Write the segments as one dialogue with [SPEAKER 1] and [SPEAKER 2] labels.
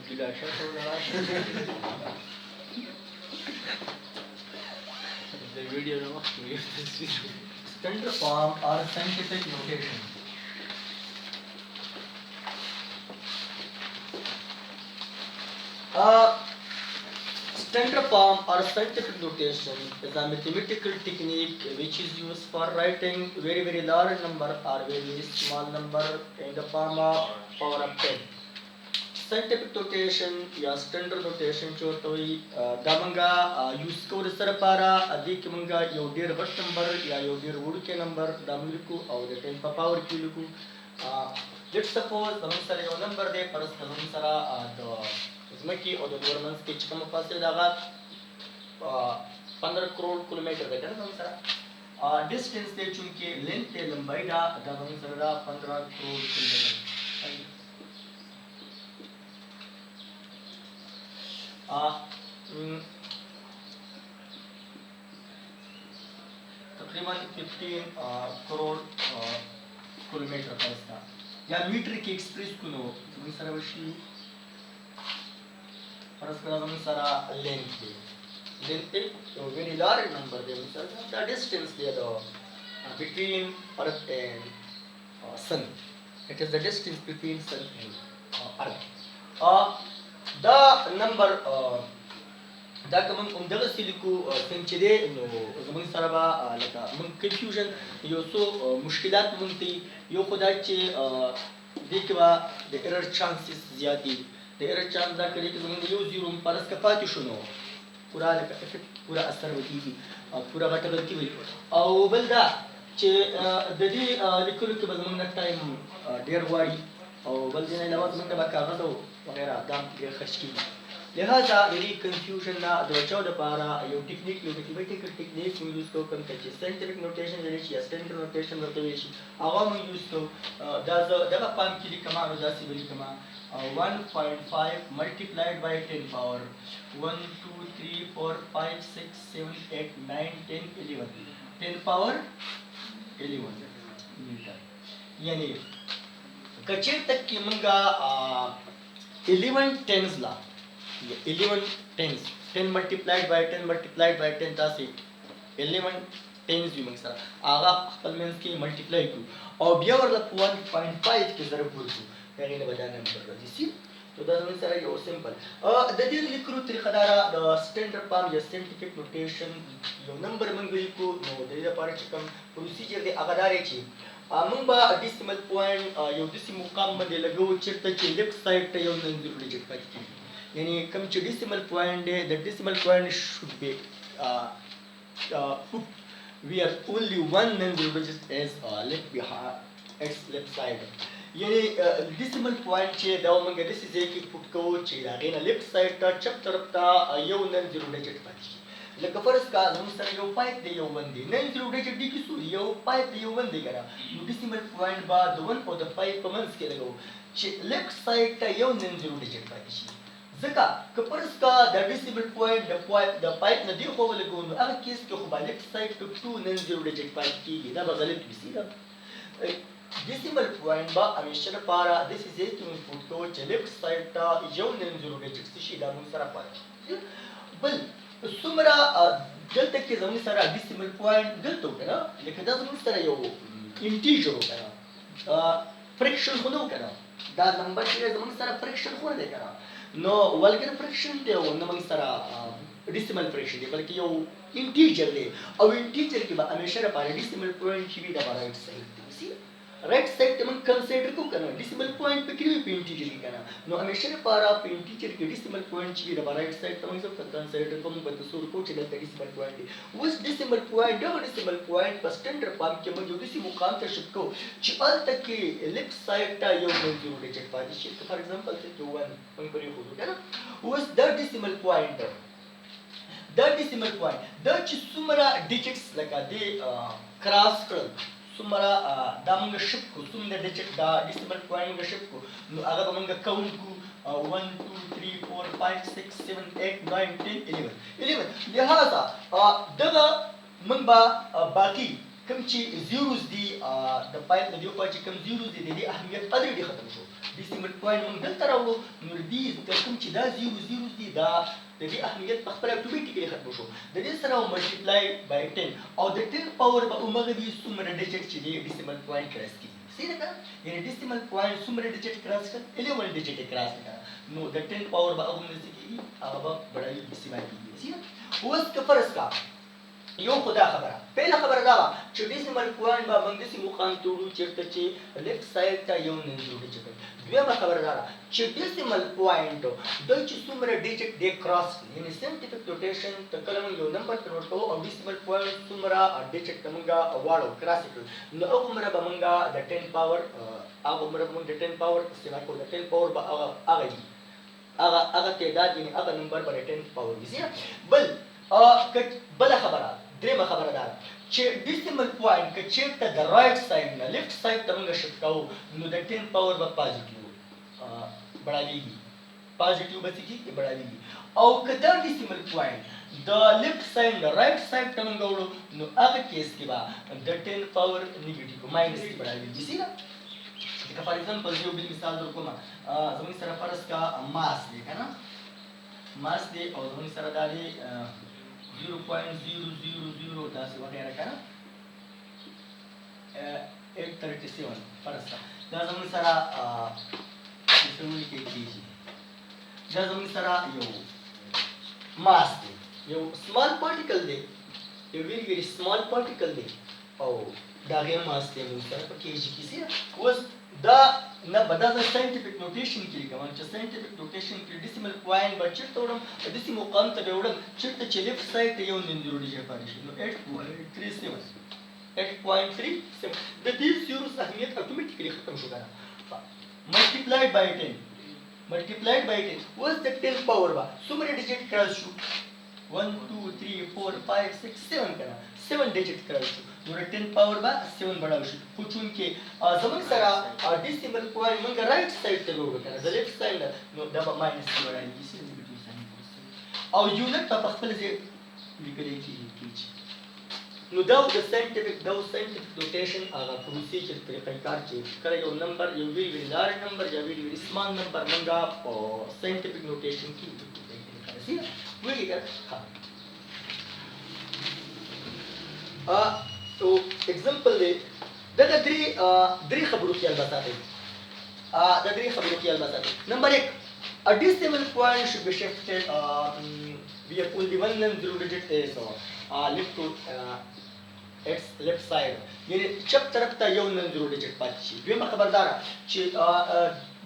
[SPEAKER 1] كده شافوا ولا الفيديو ده مخفي تصوير.
[SPEAKER 2] Standard form or scientific notation. Standard form or scientific notation is a mathematical technique which is used for writing very large number or very small number in the form of power of 10. Scientific notation या standard notation जो तो ही दामंगा use को रिसर पारा अधिक मंगा यो डेर बस number या यो डेर वुड के number दामंग को और the 10 power की लुकु let's suppose दामंग सारे यो number दे परस दामंग सारा दो इसमें की और गवर्नमेंट के चिकम फासे दागा 15 करोड़ किलोमीटर दे करना दामंग सारा डिस्टेंस दे चुनके लेंथ दे लंबाई दा दामंग सारा 15 करोड़ किलोमीटर तकरीबन 15 करोड़ किलोमीटर परस्ता या मीटर की एक्सप्रेस कुनो तुम्ही सारा वशी परस्पर तुम्ही सारा लेंथ तो very large number they the distance there between earth and sun. It is the distance between sun and earth. The number da kaman umdaga siliku sanchide no zaman saraba laka mun confusion yo so mushkilat munti yo khuda che dekwa the error chances zyadi the error chance da kare ki zaman yo zero paras ka fati shuno pura laka effect pura asar wati pura gata galti wi aw balda che dadi likul ke zaman na time der wari aw baldina lawaz mun da ka gado वगैरह दाम के खर्च की लिहाजा यदि कंफ्यूजन ना दोचो द पारा यो टेक्निक यो मैथमेटिकल टेक्निक हम यूज को कम करचे साइंटिफिक नोटेशन जने या स्टैंडर्ड नोटेशन करते हुए आवाम यूज को दागा पाम की कमा रोजा सी बली कमा 1.5 multiplied by 10 power 1 2 3 4 5 6 7 8 9 10 11 10 power 11 मीटर यानी कचेर तक की मंगा 11 tens ला 11 tens 10 multiplied by 10 multiplied by 10 तासे 11 tens भी मंग सरा आगा खपल में इसकी multiply को और बिया वाला 1.5 के ज़रूर बोलूँ यानी ने बजाने में कर रही थी तो दास में सरा ये सिंपल ददी लिखरू तरीक़ादारा द स्टैंडर्ड फॉर्म या साइंटिफिक नोटेशन यो नंबर मंगली को नो ददी पारे चिकम प्रोसीजर दे आगादारे ची मंबा decimal point यो decimal काम मध्ये लगो चिरता ची लेफ्ट साइड ता यो नंबर डिजिट पाहिजे यानी कम ची decimal point they the decimal point should be put where only one number digit is left behind its left side यानी decimal point ची दाव मंगे this is एक put को ची लागेना left side ता चप तरफ ता यो नंबर डिजिट पाहिजे लका फर्स्ट का हम सर यो पाइप दे यो बंदी नहीं जरूर दे जड्डी की सू यो पाइप दे यो बंदी करा यू decimal point बा द वन और द पाइप कमन्स के लगो लेफ्ट साइड ता यो नहीं जरूर दे जड्डी पाइशी जका क फर्स्ट का the decimal point the pipe न दी हो लगो नो अगर केस के हो बा लेफ्ट साइड तो टू नहीं जरूर दे जड्डी पाइप की दा बगलत बिसी दा decimal point बा हमेशा पारा दिस इज एक इनपुट तो लेफ्ट साइड ता यो नहीं जरूर दे जड्डी सी दा मुन सरा पारा बल सुमरा गलत के जमीन सारा decimal point गलत होगा ना लेकिन दा जमीन सारा यो इंटीजर होगा ना फ्रैक्शन होना होगा ना दा नंबर के जमीन सारा फ्रैक्शन होने देगा ना नो वल्गर फ्रैक्शन दे वो नमन सारा decimal फ्रैक्शन दे बल्कि यो इंटीजर ले और इंटीजर के बाद हमेशा पारा decimal point की भी दबा राइट साइड सी राइट साइड तमन कंसीडर को करना decimal point पे किसी भी इंटीजर की करना नो हमेशा पारा पे इंटीजर के decimal point की दबा राइट साइड तमन सब कंसीडर को बत सुर को चले decimal point उस decimal point दो decimal point पर स्टैंडर्ड फॉर्म के में जो किसी मुकाम तक शिफ्ट को चिपल तक के लेफ्ट साइड ता यो में जरूर दे चेक पाजी शिफ्ट फॉर एग्जांपल से जो वन पर हो है ना उस द decimal point द सुमरा डिजिट्स लगा दे क्रॉस कर सुमरा दामंग शिप को तुम दे डिजिट दा decimal point शिप को अगर बमंग काउंट को 1 2 3 4 5 6 7 8 9 10 11 लिहाजा दगा मंबा बाकी कम ची zeros दी द पाइप द जो पाची कम zeros दी अहमियत अदर दी खत्म हो decimal point موږ دلته راوړو نو دې د کوم چې دا 0 دي دا د دې اهمیت په خپله اتوماتیکلی ختم شو د دې سره ملټیپلای بای 10 او د 10 پاور به همغه وي څومره ډیجټ چې دی decimal point کراس کړي صحیح ده یعنی decimal point څومره ډیجټ کراس کړي 11 ډیجټ کراس کړي نو د 10 پاور به هغه څه کېږي هغه به بڑای decimal کېږي صحیح اوس که فرض کا یو خدا خبره پهله خبره دا وه چې ډیسیمل پوینټ به موږ داسې مقام ته وړو چېرته چې لیفټ سایډ ته یو ننځو ډیجټ دویمه خبره دا ده چې ډیسیمل پوینټ دوی چې څومره ډیجټ دی کراس کړي یعنې ساینټیفیک نوټیشن ته کله موږ یو نمبر ته نوټ کوو او ډیسیمل پوینټ څومره ډیجټ ته موږ واړو کراس کړو نو هغومره به موږ د 10 پاور هغومره به موږ د 10 پاور استعمال کوو د 10 پاور به هغه وي هغه تعداد یعنې هغه نمبر به د 10 پاور وي بله خبره درېمه خبره دا ده چې ډیسیمل پوینټ که چېرته د رایټ سایډ نه لیفټ سایډ ته موږ شفټ کوو نو د 10 پاور به پازیټیو بړاویږي پازیټیو به څه کېږي بړاویږي او که دا ډیسیمل پوینټ د لیفټ سایډ نه رایټ سایډ ته موږ وړو نو هغه کیس کې به د 10 پاور نیګیټیو ماینس کې بړاویږي صحیح ده لکه فار ایگزامپل یو بل مثال در کومه زموږ سره فرض کا ماس دی که نه ماس دی او زموږ سره دا دی 0.000 داسې وغیره که نه 837 فرض کا دا زموږ سره څه ولیکئ کېږي دا زموږ سره یو ماس دی یو سمال پارټیکل دی یو ویری ویری سمال پارټیکل دی او د هغې ماس دی موږ سره په کېجي کې ځي اوس دا نه به دا زه ساینټیفیک نوټیشن کې لیکم چې ساینټیفیک نوټیشن کې ډیسیمل پوینټ به چېرته وړم داسې مقام ته به یې وړم چېرته چې لیفټ سایډ ته یو نیم ډیجټ پاتې شي نو 8.37 د دې زیروز اهمیت اتوماتیکلی ختم شو که نه ملټیپلایډ بای 10 اوس د 10 پاور به څومره ډیجټ کراس شو 1 2 3 4 5 6 7 که نه 7 ډیجټ کراس شو نو د 10 پاور به 7 بڑاو شي خو چونکې زموږ سره ډیسیمل پوینټ موږ رایټ سایډ ته وړو که نه د لیفټ سایډ نه نو دا به ماینس کې بړایږي او یونټ به په خپل ځای لیکلی کېږي نو دا د ساینټیفیک نوټیشن هغه پروسیجر طریقهکار چې کله یو نمبر یو ویری ویری لارج نمبر یا ویری ویری سمال نمبر موږ په ساینټیفیک نوټیشن کې ویلي که تو اگزامپل دی دغه درې خبرو خیال به ساتئ دا درې خبرو خیال به ساتئ نمبر 1 a decimal point should be shifted we have only one non-zero digit is left to its left side یعنی چپ طرف ته یو non-zero digit پاتې شي دویمه خبرداره چې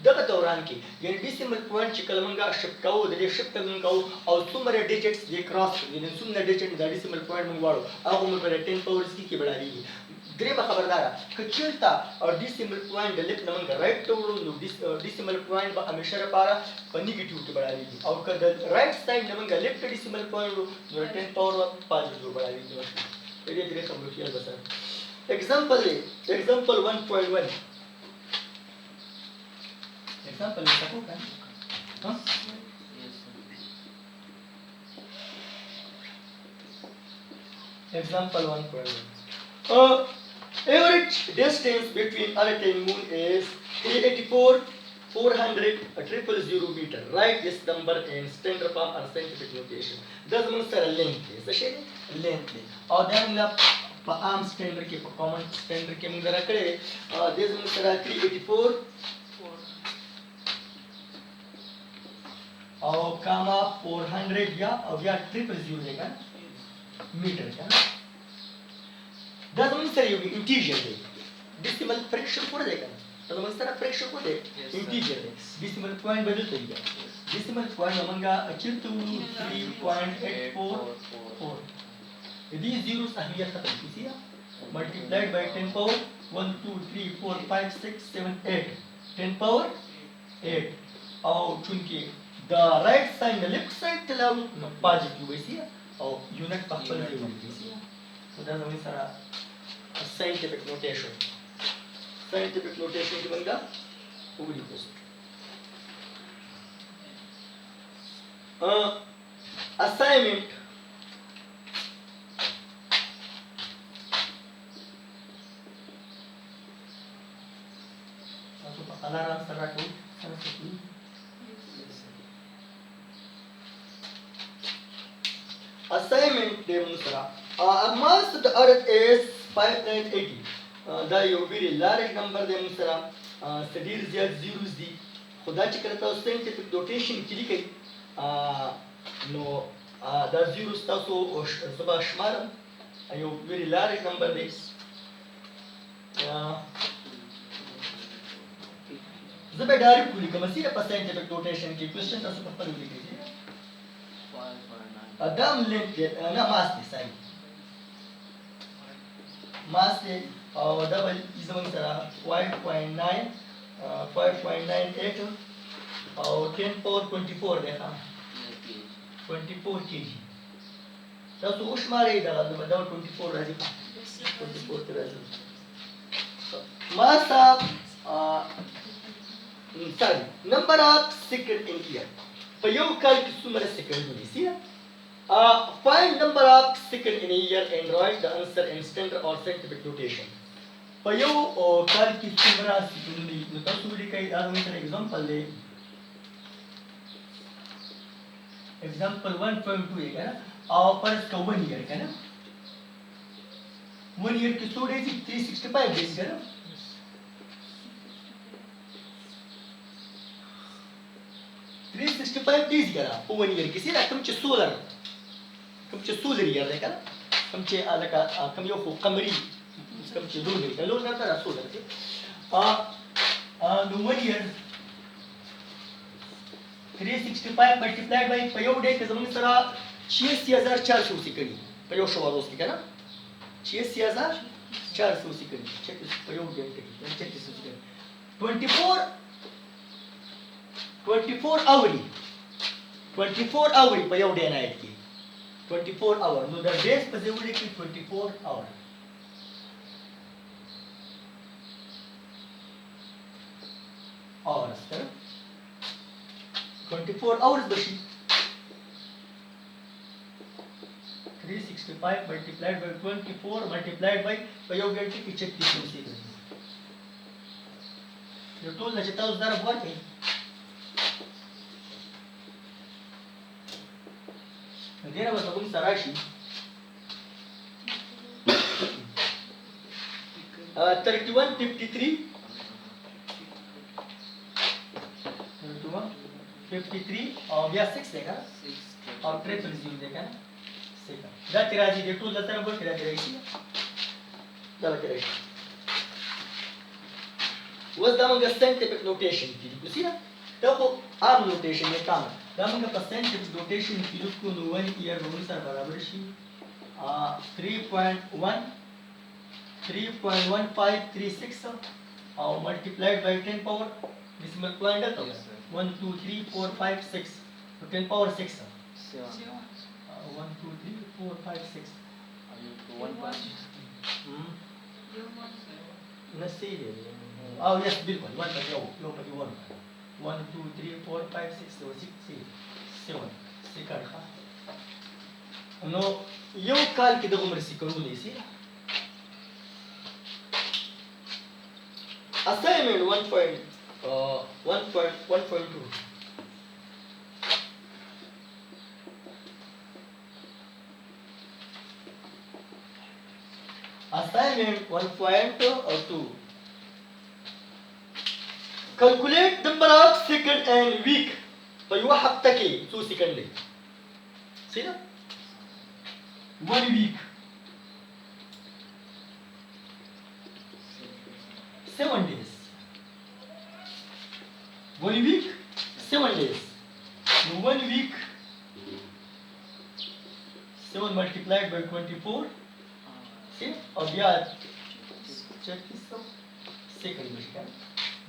[SPEAKER 2] دغه دوران کې یعنی ډیسیمل پوینټ چې کله موږ شفټ کوو د دې شفټ موږ کوو او څومره ډیجټس یې کراس یعنی څومره ډیجټ د ډیسیمل پوینټ موږ واړو هغه موږ په 10 پاور کې بړاویږي درېمه خبرداره که چېرته ډیسیمل پوینټ د لیفټ نه موږ رایټ ته وړو نو ډیسیمل پوینټ به همیشه لپاره په نیګیټیو کې بړاویږي او که د رایټ سایډ نه موږ لیفټ ډیسیمل پوینټ وړو نو 10 پاور به پازیټیو بړاویږي د دې درې خبرو خیال به ساتئ example 1.1 example kita bukan example 1.1 average distance between earth and moon is 384,400,000 meter write this number in standard form or scientific notation does mean length is the length or then په عام سټینډرډ کې په کامن سټینډرډ کې موږ راکړی دې زموږ سره 384 او کاما 400 یا او بیا 000 دی که میټر که دا زموږ سره یو انټیجر دی ډیسیمل فریکشن پوره دی که دا زموږ سره فریکشن پوره دی انټیجر دی ډیسیمل پوینټ به دلته وي ډیسیمل پوینټ موږ چېرته وړو 3.844 these zeros اهمیت ختم شي multiplied by 10 power 1 2 3 4 5 6 7 8 10 power 8 او چونکې د رایټ سایډ نه لیفټ سایډ ته لاړو نو پازیټیو وایي او یونټ په خپل ځای ولیکئ نو دا زموږ سره ساینټیفیک نوټیشن کې موږ ولیکو assignment alarm saratu saratu assignment demonstrate mass of the earth is 580 دا یو very large number demonstrate ډیر زیات zeros دي خدا چې کله تاسو scientific notation کې لیکئ نو دا zeros تاسو زبا شمارم یو very large number دی زه به ډایرکټ ولیکم سیده په scientific notation کې question تاسو په خپل ولیکئ Adam linked na mass di sai mass di double is one tara 5.9 5.98 और 10 power 24 देखा 24 kg तो उस मारे डाला तो बताओ 24 राजी 24 राजी mass sorry number of second in year पर यो कल किसु मरे second होनी सी find number of second in a year and write the answer in standard or scientific notation. For you or calculate number second in the study kai an example le example 1.2 है ना और पर इसका 1 year है ना 1 year की स्टोरेज 365 डेज है ना Three 65 days करा 1 year किसी ना कम चे solar كم تشي سولري يا ذاك كم تشي هذاك كم يوفو قمري كم تشي لونري لون نتاع سولري نو 1 year 365 multiplied by पयो डे के जमन सरा 6400 सेकंड पयो शवारोस की ना 6400 सेकंड चेक पयो डे के चेक सेकंड 24 hour पयो डे नाइट की 24 hour. No, the days specifically 24 hour. Hours, correct? 24 hours bashi. 365 multiplied by 24 multiplied by you get to check this sequence. You told the cheta was there working. Then was the Sarashi 3153 और या 6 देगा और ट्रिपल 0 देगा सेकंड दा तेरा जी देखो दा तेरा बोल तेरा इसी दा तेरा was the among scientific notation की उसी ना तो आम notation में काम दा मंग percentage notation की को 1 year अनुसार बराबर शी 3.1536 और multiplied by 10 power decimal point है तो 1 2 3 4 5 6 तो 10 power 6 1 2 3 4 5 6 नसी oh yes बिल्कुल 1 पर लो पर 1 2 3 4 5 6 so 6 7 सिकड़ नो यो काल की दगो मरसी करू लेसी assignment 1.1.2 assignment 1.2 calculate number of second and week فيو حبتكي 2 second لي سينا 1 week 7 days 1 week 7 days 1 week 7 multiplied by 24 see और यार check this out second बचेगा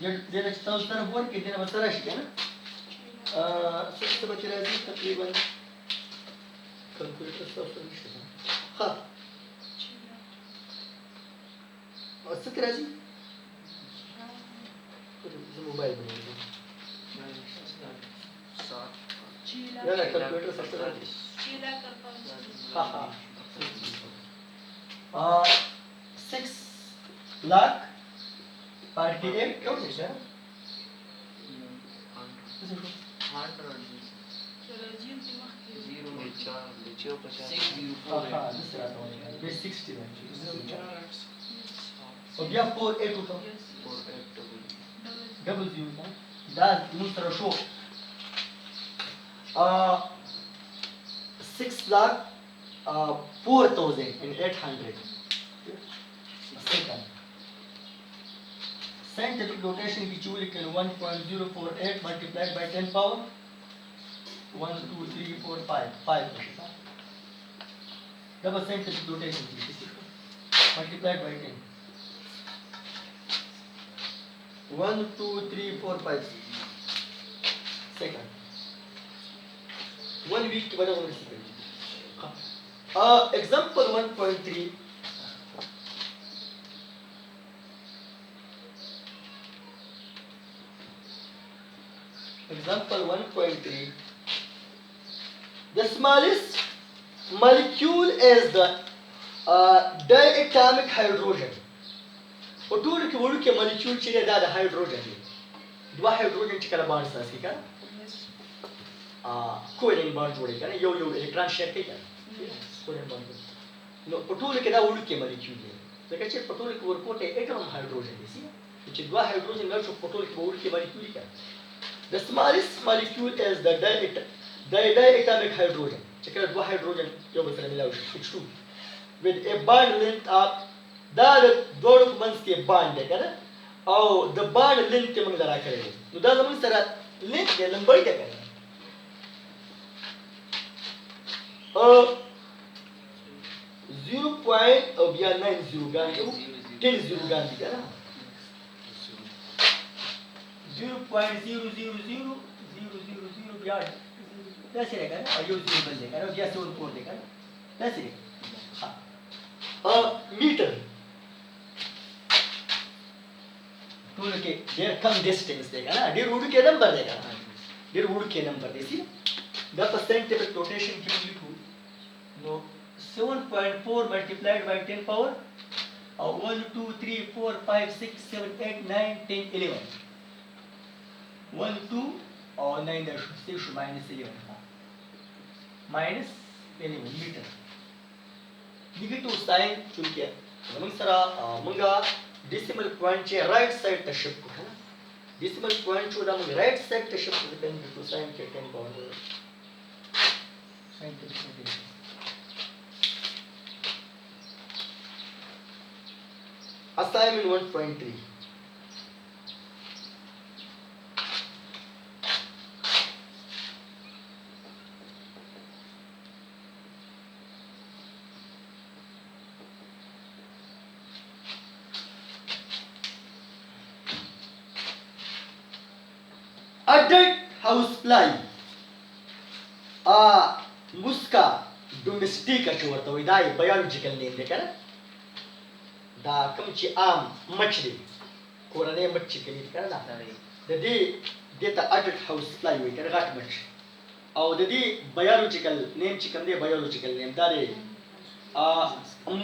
[SPEAKER 2] ये लगता है उस तरफ वर्क के दिन बता रहा है ना सबसे बच रहा है तकरीबन कैलकुलेटर सब सॉल्यूशन हाँ और सत्रह जी मोबाइल बनाएंगे ना ना कैलकुलेटर सबसे हाँ 6 लाख 48 क्या हो सकता है base 60 طب يا 4 8 وكم double 0 ده مستر شو 6 lakh 4,800 second. Scientific notation بيقول لك 1.048 multiplied by 10 power 1 2 3 4 5 5 double scientific notation multiplied by 10 1 2 3 4 5 second 1 week बना होगा example 1.3 example 1.3 the smallest molecule is the diatomic hydrogen وتقول لك بقول لك molecule شيء ده hydrogen دوا hydrogen كلا bond ساس كده covalent bond जोड़े كده यो electron share كده covalent bond no وتقول لك ده بقول لك molecule لكن شيء وتقول لك ورقة atom hydrogen دي which دوا hydrogen ده شو وتقول لك بقول لك molecule كده the smallest molecule is the diatomic hydrogen شكل دوا hydrogen يو مثلا ملاوش H2 with a bond length of that دور منس के bond है क्या और the bond length के मंगला रखा है तो दाल मंग सरा length के लंबाई क्या करना 0.90 गांधी 10 गांधी क्या ना 0.000000 यार कैसे रहेगा ना और ये 0 बन जाएगा और ये 4 देगा ना कैसे हाँ मीटर तो के देर कम डिस्टेंस देगा ना देर वुड के नंबर देगा देर वुड के नंबर देखिए द percentage rotation की लिखो नो 7.4 multiplied by 10 power और 1 2 3 4 5 6 7 8 9 10 11 1 2 और 9 dash 6 minus 11 minus 11 meter negative sign चुनके मंग सरा मंगा decimal point चे right side ता shift है ना decimal point चुना मंग right side ता shift then to sign के 10 power sign के assignment 1.3 adult housefly musca domestica जो होता है इधर biological name देखा ना दा कम ची आम मछली कोरने मच्छी के लिए देखा ना दे देता adult housefly हुई क्या घाट मच्छी और दे biological name चिकन दे biological name दारे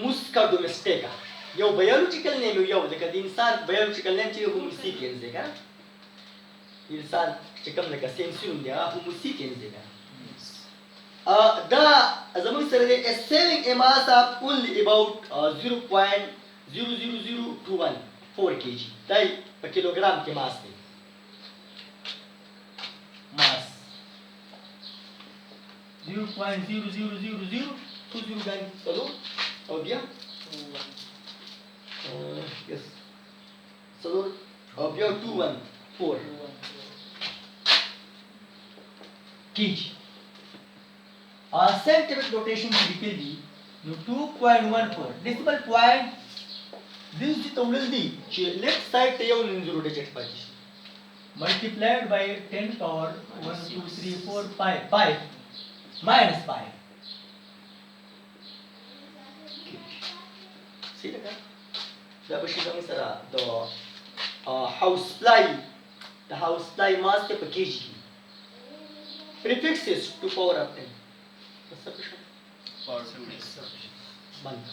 [SPEAKER 2] musca domestica यो biological name यो देखा इंसान biological name चाहिए होमो sapiens देखा इंसान चिकन लगा सेंसियम दिया होमो sapiens देखा da zaman sare a saving a mass of only about 0.00021 4 kg dai per kilogram के mass में mass 0.0000020 गानी चलो और दिया yes चलो अब दिया 214 kg scientific notation typically 2.14 decimal point this is the left side te yau ninzuru da jet paji multiplied by 10 power 1 2 3 4 5 5 minus 5 see laka da bashi da misara the house fly mass te package prefixes to power of 10 sufficient. Band.